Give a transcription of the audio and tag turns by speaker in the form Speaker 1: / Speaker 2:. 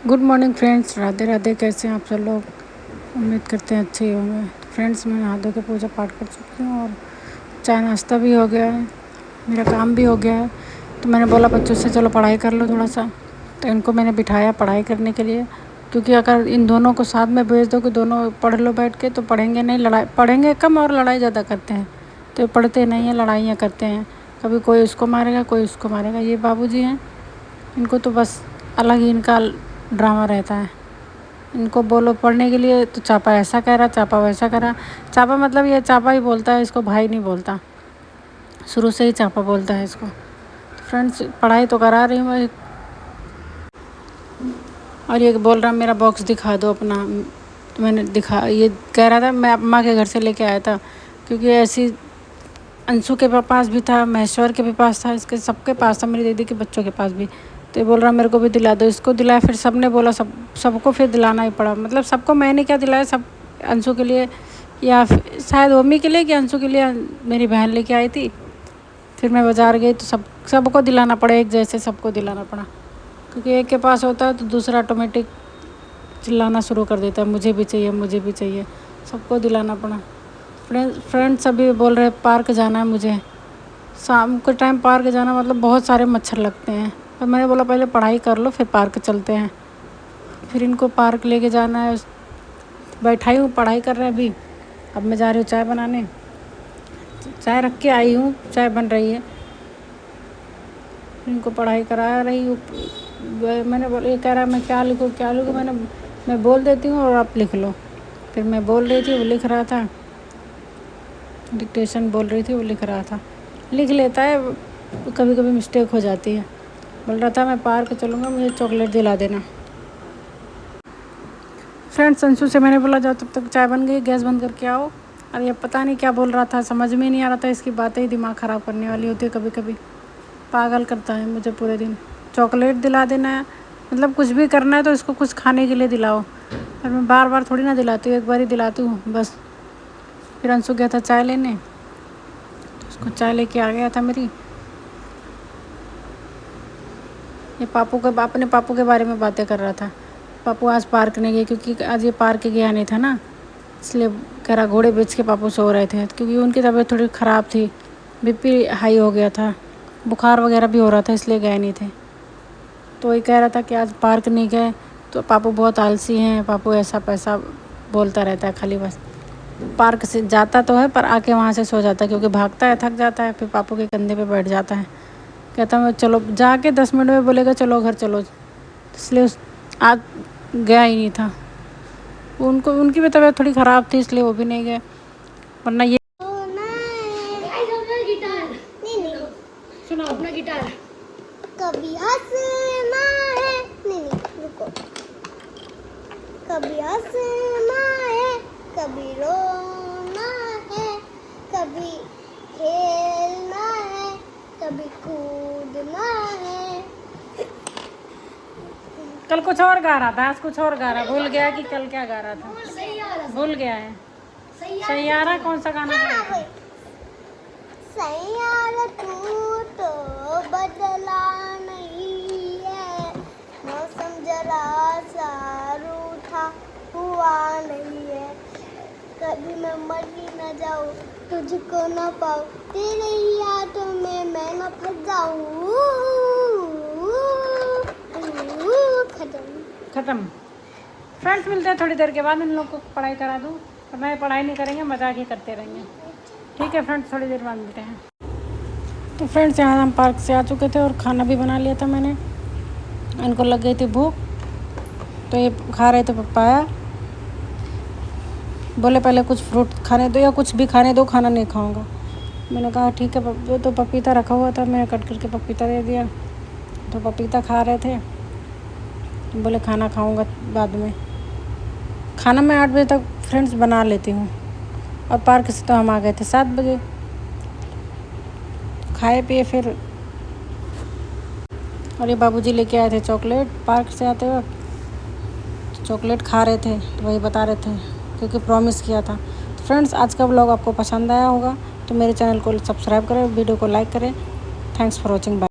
Speaker 1: Good morning friends, Radhe Radhe. कैसे हैं आप सब लोग? उम्मीद करते हैं अच्छे ही होंगे। तो फ्रेंड्स, मैं नहा धो के पूजा पाठ कर चुकी हूँ और चाय नाश्ता भी हो गया है, मेरा काम भी हो गया है। तो मैंने बोला बच्चों से चलो पढ़ाई कर लो थोड़ा सा। तो इनको मैंने बिठाया पढ़ाई करने के लिए, क्योंकि अगर इन दोनों को साथ में भेज दो कि दोनों पढ़ लो बैठ के, तो पढ़ेंगे नहीं, लड़ाई पढ़ेंगे कम और लड़ाई ज़्यादा करते हैं। तो पढ़ते नहीं हैं, लड़ाइयाँ करते हैं। कभी कोई उसको मारेगा, कोई उसको मारेगा। ये बाबूजी हैं, इनको तो बस अलग ही इनका ड्रामा रहता है। इनको बोलो पढ़ने के लिए तो चापा ऐसा कह रहा, चापा वैसा कह रहा। चापा मतलब ये चापा ही बोलता है, इसको भाई नहीं बोलता। शुरू से ही चापा बोलता है इसको। तो फ्रेंड्स, पढ़ाई तो करा रही हूँ मैं। और ये बोल रहा मेरा बॉक्स दिखा दो अपना। तो मैंने दिखा, ये कह रहा था मैं अम्मा के घर से लेके आया था, क्योंकि ऐसी अंशु के पास भी था, महेश्वर के भी पास था, इसके सबके पास था, मेरी दीदी के बच्चों के पास भी। तो ये बोल रहा मेरे को भी दिला दो, इसको दिलाया, फिर सबने बोला, सबको फिर दिलाना ही पड़ा। मतलब सबको मैंने क्या दिलाया, सब अंशु के लिए, या शायद ओमी के लिए कि अंशु के लिए मेरी बहन लेके आई थी। फिर मैं बाज़ार गई तो सबको दिलाना पड़ा, एक जैसे सबको दिलाना पड़ा, क्योंकि एक के पास होता है तो दूसरा ऑटोमेटिक चिल्लाना शुरू कर देता है, मुझे भी चाहिए, मुझे भी चाहिए। सबको दिलाना पड़ा। फ्रेंड्स सभी बोल रहे पार्क जाना है मुझे। शाम के टाइम पार्क जाना मतलब बहुत सारे मच्छर लगते हैं। तो मैंने बोला पहले पढ़ाई कर लो, फिर पार्क चलते हैं। फिर इनको पार्क लेके जाना है। बैठाई हूँ, पढ़ाई कर रहे हैं अभी। अब मैं जा रही हूँ चाय बनाने। चाय रख के आई हूँ, चाय बन रही है। इनको पढ़ाई करा रही हूँ। मैंने बोला, ये कह रहा है मैं क्या लिखूँ क्या लिखूँ। मैं बोल देती हूँ और आप लिख लो। फिर मैं बोल रही थी, वो लिख रहा था। डिक्टेशन बोल रही थी, वो लिख रहा था। लिख लेता है, कभी कभी मिस्टेक हो जाती है। बोल रहा था मैं पार्क चलूँगा, मुझे चॉकलेट दिला देना। फ्रेंड्स, अंशु से मैंने बोला जाओ तब तक चाय बन गई, गैस बंद करके आओ। अब ये पता नहीं क्या बोल रहा था, समझ में नहीं आ रहा था। इसकी बातें ही दिमाग ख़राब करने वाली होती है कभी कभी। पागल करता है मुझे पूरे दिन। चॉकलेट दिला देना है, मतलब कुछ भी करना है तो इसको कुछ खाने के लिए दिलाओ। पर मैं बार बार थोड़ी ना दिलाती हूँ, एक बार ही दिलाती हूँ बस। फिर अंशु गया था चाय लेने, तो उसको चाय लेके आ गया था मेरी। ये अपने पापू के बारे में बातें कर रहा था। पापू आज पार्क नहीं गए, क्योंकि आज ये पार्क गया नहीं था ना, इसलिए कह रहा घोड़े बेच के पापू सो रहे थे, क्योंकि उनकी तबीयत थोड़ी ख़राब थी, बीपी हाई हो गया था, बुखार वगैरह भी हो रहा था, इसलिए गए नहीं थे। तो ये कह रहा था कि आज पार्क नहीं गए तो पापू बहुत आलसी हैं, पापू ऐसा पैसा बोलता रहता है खाली। बस पार्क से जाता तो है पर आके वहाँ से सो जाता है, क्योंकि भागता है, थक जाता है, फिर पापू के कंधे पे बैठ जाता है। कहता मैं चलो, जाके 10 मिनट में बोलेगा चलो घर चलो। इसलिए आज गया ही नहीं था। उनकी भी तबीयत थोड़ी ख़राब थी, इसलिए वो भी नहीं गए, वरना ये
Speaker 2: सुनाओ अपना गिटार। कभी हंसना है, नहीं रुको। कभी हंसना है, कभी रोना है, कभी खेलना है, कभी कूदना है।
Speaker 1: कल कुछ और गा रहा था, आज कुछ और गा रहा। भूल गया कि कल क्या गा रहा था, भूल गया है। सैयारा कौन सा गाना गा रहा था?
Speaker 2: सैयारा तू तो बदला नहीं है, मौसम जरा सा रूठा हुआ नहीं है। कभी मैं मर ही न जाऊँ, तुझको न पाऊँ, तेरे यादों में मैं न फंस जाऊँ।
Speaker 1: ख़त्म। फ्रेंड्स, मिलते हैं थोड़ी देर के बाद। इन लोग को पढ़ाई करा दूँ, तो मैं पढ़ाई नहीं करेंगे, मजाक ही करते रहेंगे। ठीक है फ्रेंड्स, थोड़ी देर बाद मिलते हैं। तो फ्रेंड्स, यहाँ हम पार्क से आ चुके थे और खाना भी बना लिया था मैंने। इनको लग गई थी भूख, तो ये खा रहे थे पपाया। बोले पहले कुछ फ्रूट खाने दो या कुछ भी खाने दो, खाना नहीं खाऊंगा। मैंने कहा ठीक है। तो पपीता रखा हुआ था, मैंने कट करके पपीता दे दिया। तो पपीता खा रहे थे। बोले खाना खाऊंगा बाद में। खाना मैं 8 बजे तक फ्रेंड्स बना लेती हूँ, और पार्क से तो हम आ गए थे 7 बजे। खाए पिए फिर, और ये बाबूजी लेके आए थे चॉकलेट पार्क से आते वक्त। चॉकलेट खा रहे थे तो वही बता रहे थे, क्योंकि प्रॉमिस किया था। तो फ्रेंड्स, आज का व्लॉग आपको पसंद आया होगा तो मेरे चैनल को सब्सक्राइब करें, वीडियो को लाइक करें। Thanks for watching. बाय।